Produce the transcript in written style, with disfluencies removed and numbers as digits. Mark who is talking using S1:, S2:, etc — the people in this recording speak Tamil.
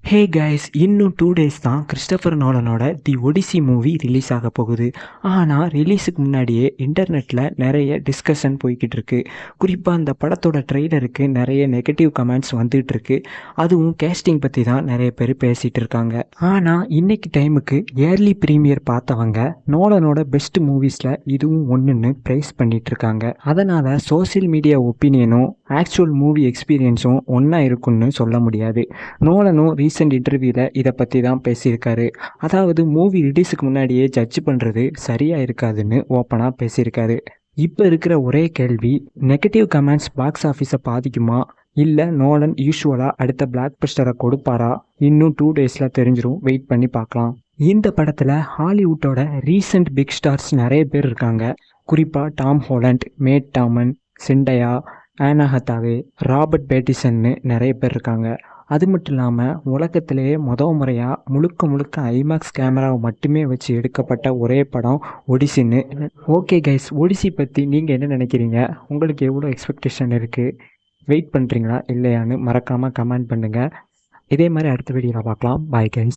S1: ஹே கைஸ், இன்னும் 2 டேஸ் தான் கிறிஸ்டோபர் நோலனோட தி ஒடிசி மூவி ரிலீஸ் ஆக போகுது. ஆனால் ரிலீஸுக்கு முன்னாடியே இன்டர்நெட்டில் நிறைய டிஸ்கஷன் போய்கிட்டு இருக்கு. குறிப்பாக அந்த படத்தோட ட்ரெய்லருக்கு நிறைய நெகட்டிவ் கமெண்ட்ஸ் வந்துட்டு இருக்கு. அதுவும் கேஸ்டிங் பற்றி தான் நிறைய பேர் பேசிகிட்டு இருக்காங்க. ஆனால் இன்னைக்கு டைமுக்கு ஏர்லி ப்ரீமியர் பார்த்தவங்க நோலனோட பெஸ்ட் மூவிஸில் இதுவும் ஒன்றுன்னு ப்ரைஸ் பண்ணிட்டு இருக்காங்க. அதனால் சோசியல் மீடியா ஒப்பீனியனும் ஆக்சுவல் மூவி எக்ஸ்பீரியன்ஸும் ஒன்றா இருக்குன்னு சொல்ல முடியாது. நோலனும் ரீசெண்ட் இன்டர்வியூவில் இதை பற்றி தான் பேசியிருக்காரு. அதாவது மூவி ரிலீஸுக்கு முன்னாடியே ஜட்ஜ் பண்ணுறது சரியாக இருக்காதுன்னு ஓப்பனாக பேசியிருக்காரு. இப்போ இருக்கிற ஒரே கேள்வி, நெகட்டிவ் கமெண்ட்ஸ் பாக்ஸ் ஆஃபீஸை பாதிக்குமா, இல்லை நோலன் யூஸ்வலாக அடுத்த பிளாக் பஸ்டரை கொடுப்பாரா? இன்னும் 2 டேஸில் தெரிஞ்சிடும். வெயிட் பண்ணி பார்க்கலாம். இந்த படத்தில் ஹாலிவுட்டோட ரீசெண்ட் பிக் ஸ்டார்ஸ் நிறைய பேர் இருக்காங்க. குறிப்பாக டாம் ஹாலண்ட், மேட் டாமன், செண்டையா, ஆனா ஹத்தாவே, ராபர்ட் பேட்டிசன்னு நிறைய பேர் இருக்காங்க. அது மட்டும் இல்லாமல் உலகத்திலேயே முறையாக முழுக்க ஐமேக்ஸ் கேமராவை மட்டுமே வச்சு எடுக்கப்பட்ட ஒரே படம் ஒடிசின்னு. ஓகே கைஸ், ஒடிசி பற்றி நீங்கள் என்ன நினைக்கிறீங்க? உங்களுக்கு எவ்வளோ எக்ஸ்பெக்டேஷன் இருக்குது? வெயிட் பண்ணுறீங்களா இல்லையான்னு மறக்காமல் கமெண்ட் பண்ணுங்கள். இதே மாதிரி அடுத்த வீடியோவில் பார்க்கலாம். Bye guys.